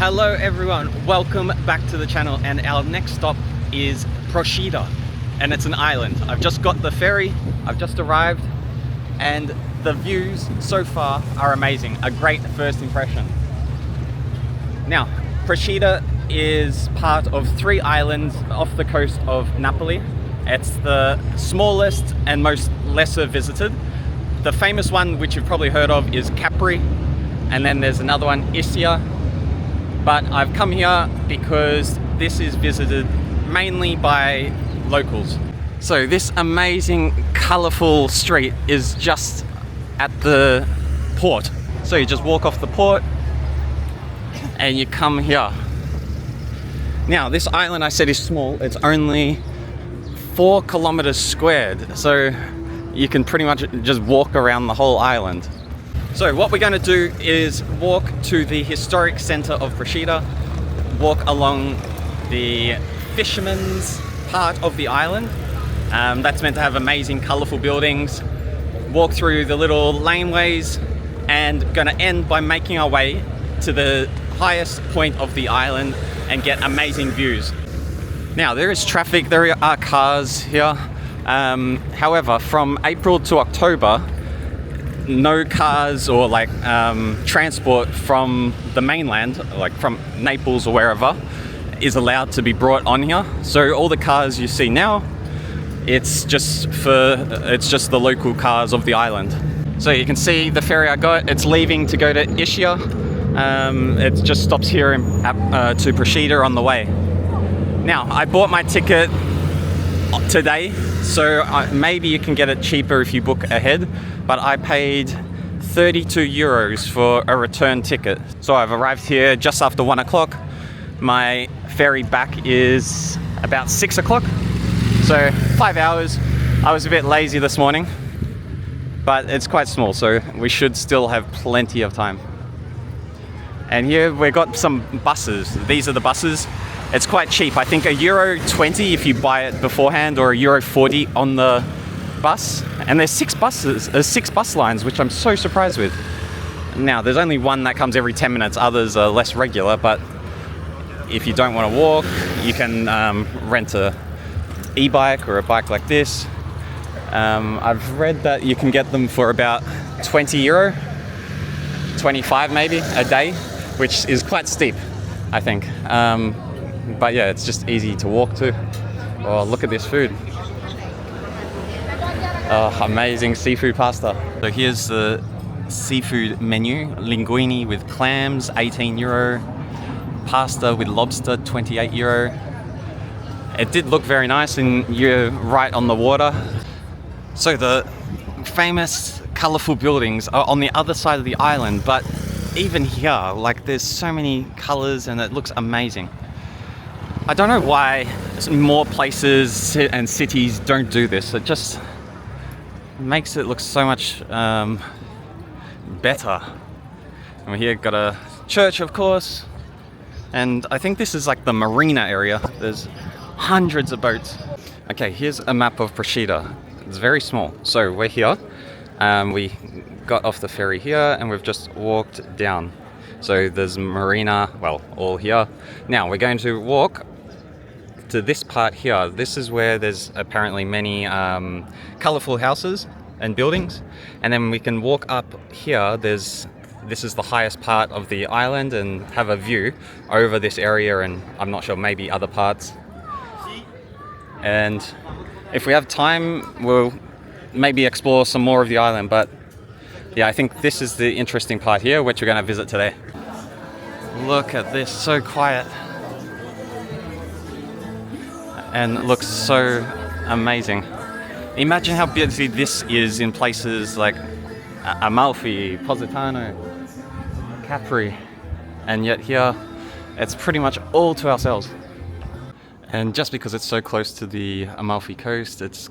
Hello everyone, welcome back to the channel, and our next stop is Procida, and it's an island. I've just got the ferry, I've just arrived, and the views so far are amazing. A great first impression. Now, Procida is part of 3 islands off the coast of Naples. It's the smallest and most lesser visited. The famous one, which you've probably heard of, is Capri, and then there's another one, Ischia. But I've come here because this is visited mainly by locals. So this amazing, colourful street is just at the port. So you just walk off the port and you come here. Now, this island I said is small. It's only 4 kilometers squared. So you can pretty much just walk around the whole island. So what we're going to do is walk to the historic centre of Procida, walk along the fishermen's part of the island. That's meant to have amazing colourful buildings, walk through the little laneways, and going to end by making our way to the highest point of the island and get amazing views. Now, there is traffic, there are cars here. However, from April to October, no cars or transport from the mainland, like from Naples or wherever, is allowed to be brought on here. So all the cars you see now, it's just the local cars of the island. So you can see the ferry I got, it's leaving to go to Ischia. It just stops here to Procida on the way. Now, I bought my ticket today, so maybe you can get it cheaper if you book ahead, but I paid 32 euros for a return ticket. So I've arrived here just after 1 o'clock. My ferry back is about 6 o'clock, so 5 hours. I was a bit lazy this morning, but it's quite small, so we should still have plenty of time. And here we've got some buses. These are the buses. It's quite cheap. I think €1.20 if you buy it beforehand, or €1.40 on the bus. And there's 6 bus lines, which I'm so surprised with. Now, there's only one that comes every 10 minutes. Others are less regular, but if you don't want to walk, you can rent a e-bike or a bike like this. I've read that you can get them for about €20, 25 maybe, a day, which is quite steep, I think. But yeah, it's just easy to walk to. Oh, look at this food. Oh, amazing seafood pasta. So here's the seafood menu. Linguine with clams, €18. Pasta with lobster, €28. It did look very nice, and you're right on the water. So the famous colourful buildings are on the other side of the island, but even here, there's so many colours and it looks amazing. I don't know why more places and cities don't do this. It just makes it look so much better. And we're here, got a church, of course, and I think this is like the marina area. There's hundreds of boats. Okay, here's a map of Procida. It's very small. So we're here. We got off the ferry here and we've just walked down. So there's marina, well, all here. Now we're going to walk to this part here. This is where there's apparently many colourful houses and buildings, and then we can walk up here. This is the highest part of the island and have a view over this area, and I'm not sure, maybe other parts. And if we have time, we'll maybe explore some more of the island, but yeah, I think this is the interesting part here, which we're going to visit today. Look at this, so quiet. And it looks so amazing. Imagine how busy this is in places like Amalfi, Positano, Capri, and yet here it's pretty much all to ourselves. And just because it's so close to the Amalfi coast, it's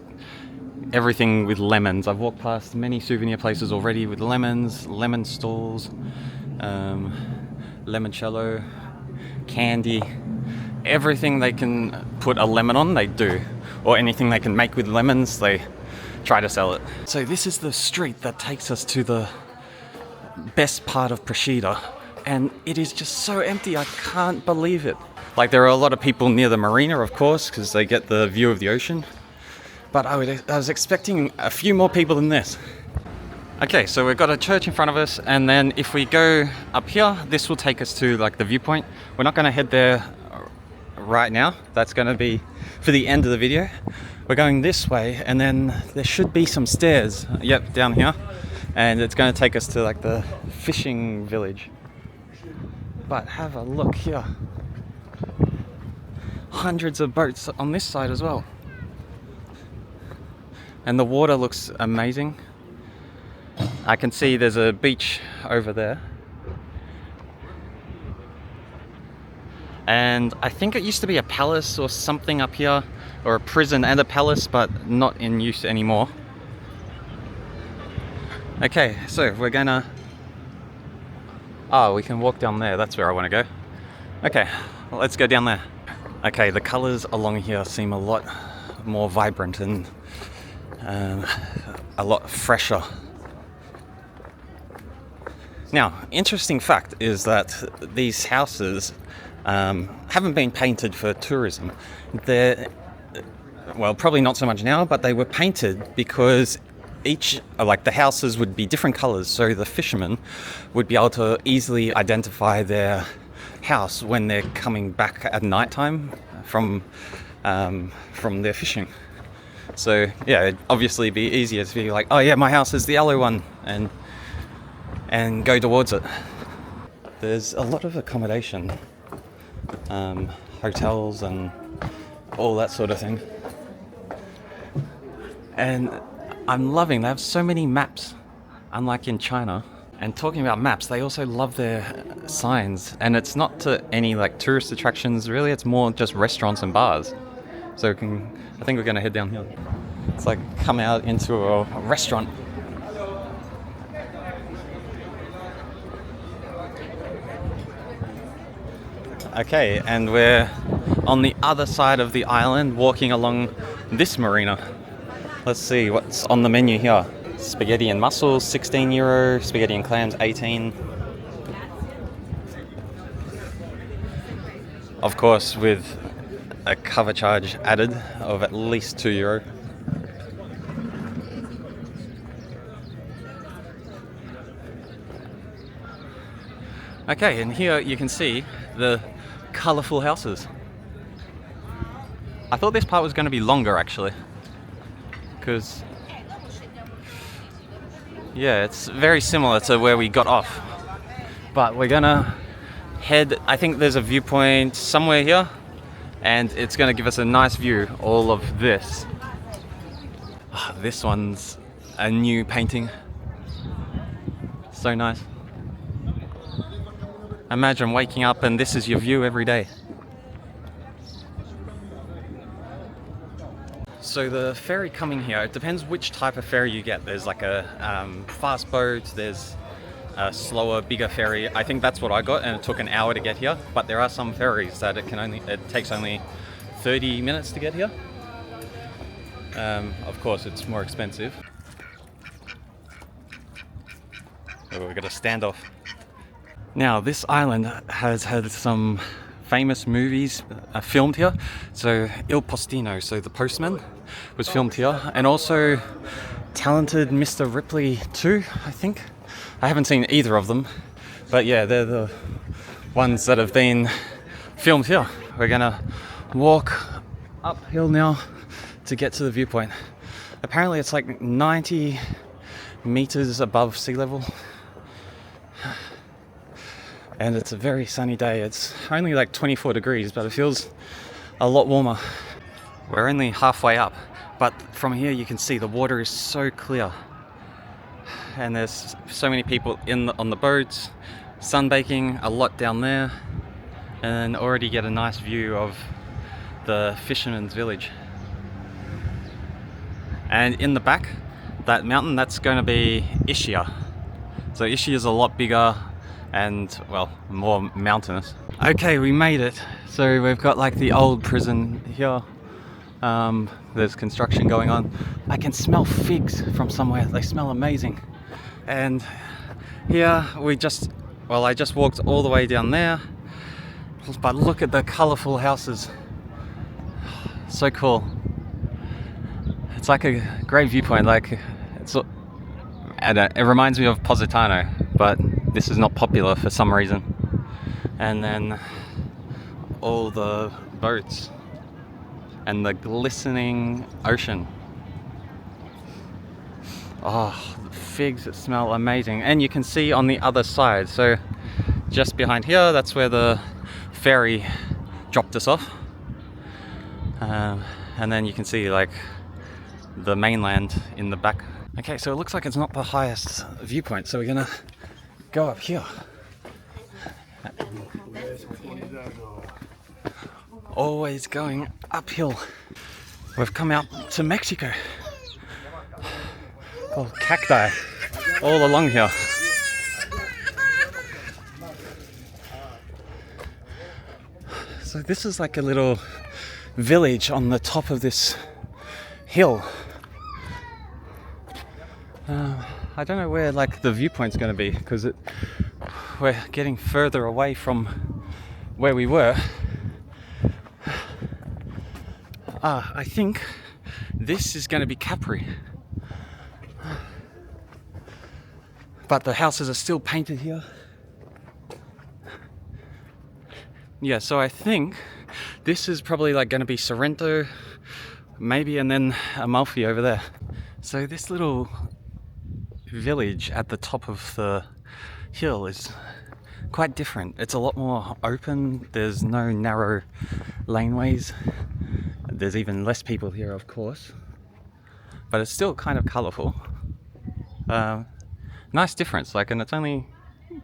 everything with lemons. I've walked past many souvenir places already with lemons, lemon stalls, limoncello, candy. Everything they can put a lemon on, they do. Or anything they can make with lemons, they try to sell it. So this is the street that takes us to the best part of Procida, and it is just so empty. I can't believe it. Like, there are a lot of people near the marina, of course, because they get the view of the ocean. But I was expecting a few more people than this. Okay, so we've got a church in front of us, and then if we go up here, this will take us to like the viewpoint. We're not going to head there right now. That's going to be for the end of the video. We're going this way, and then there should be some stairs. Yep, down here. And it's going to take us to like the fishing village. But have a look here. Hundreds of boats on this side as well. And the water looks amazing. I can see there's a beach over there. And I think it used to be a palace or something up here, or a prison and a palace, but not in use anymore. Okay, so we're gonna... Oh, we can walk down there. That's where I want to go. Okay, let's go down there. Okay, the colors along here seem a lot more vibrant and a lot fresher. Now, interesting fact is that these houses haven't been painted for tourism. They're, well, probably not so much now, but they were painted because the houses would be different colors, so the fishermen would be able to easily identify their house when they're coming back at night time from their fishing. So yeah, it'd obviously be easier to be like, oh yeah, my house is the yellow one, and go towards it. There's a lot of accommodation, hotels and all that sort of thing. And I'm loving, they have so many maps, unlike in China. And talking about maps, they also love their signs, and it's not to any like tourist attractions really, it's more just restaurants and bars. So I think we're going to head down here. It's like come out into a restaurant. Okay, and we're on the other side of the island, walking along this marina. Let's see what's on the menu here. Spaghetti and mussels, €16. Spaghetti and clams, 18. Of course, with a cover charge added of at least €2. Okay, and here you can see the colourful houses. I thought this part was going to be longer actually, because yeah, it's very similar to where we got off. But we're gonna head, I think there's a viewpoint somewhere here, and it's gonna give us a nice view, all of this. This one's a new painting. So nice. Imagine waking up and this is your view every day. So the ferry coming here, it depends which type of ferry you get. There's like a fast boat, there's a slower, bigger ferry. I think that's what I got, and it took an hour to get here. But there are some ferries that it takes only 30 minutes to get here. Of course, it's more expensive. Oh, we've got a standoff. Now, this island has had some famous movies filmed here. So Il Postino, so the postman, was filmed here, and also Talented Mr. Ripley 2, I think. I haven't seen either of them, but yeah, they're the ones that have been filmed here. We're gonna walk uphill now to get to the viewpoint. Apparently it's like 90 meters above sea level, and it's a very sunny day. It's only like 24 degrees, but it feels a lot warmer. We're only halfway up, but from here you can see the water is so clear, and there's so many people on the boats, sunbaking, a lot down there, and already get a nice view of the fisherman's village. And in the back, that mountain, that's going to be Ischia. So Ischia is a lot bigger and, well, more mountainous. Okay, we made it. So we've got like the old prison here. There's construction going on. I can smell figs from somewhere. They smell amazing. And here we just Well, I just walked all the way down there, but look at the colourful houses. So cool. It's like a great viewpoint. Like it reminds me of Positano, but this is not popular for some reason. And then all the boats and the glistening ocean. Oh, the figs that smell amazing. And you can see on the other side, so just behind here, that's where the ferry dropped us off. And then you can see like the mainland in the back. Okay, so it looks like it's not the highest viewpoint, so we're gonna go up here. Always going uphill. We've come out to Mexico. Oh, cacti all along here. So this is like a little village on the top of this hill. I don't know where like the viewpoint's going to be, because we're getting further away from where we were. I think this is going to be Capri. But the houses are still painted here. Yeah, so I think this is probably like going to be Sorrento, maybe, and then Amalfi over there. So this little village at the top of the hill is quite different. It's a lot more open. There's no narrow laneways. There's even less people here, of course, but it's still kind of colourful. Nice difference, like, and it's only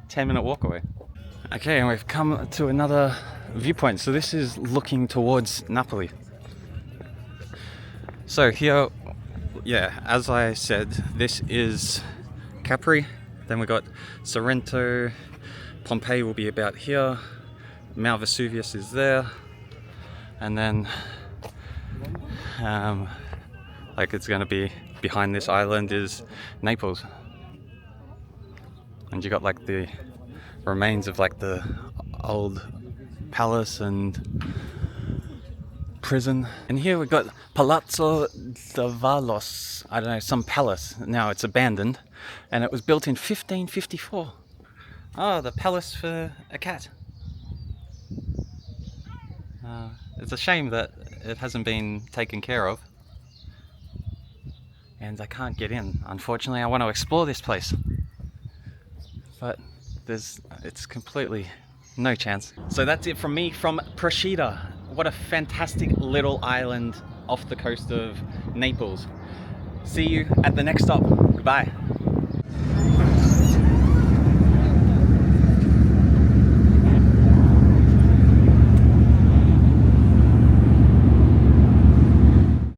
10-minute walk away. Okay, and we've come to another viewpoint. So this is looking towards Napoli. So here, yeah, as I said, this is Capri. Then we got Sorrento. Pompeii will be about here. Mount Vesuvius is there. And then like it's going to be behind this island is Naples. And you got like the remains of like the old palace and prison. And here we've got Palazzo d'Avalos. I don't know, some palace. Now it's abandoned, and it was built in 1554. Oh, the palace for a cat. It's a shame that it hasn't been taken care of, and I can't get in. Unfortunately, I want to explore this place, but it's completely no chance. So that's it from me from Procida. What a fantastic little island off the coast of Naples. See you at the next stop. Goodbye.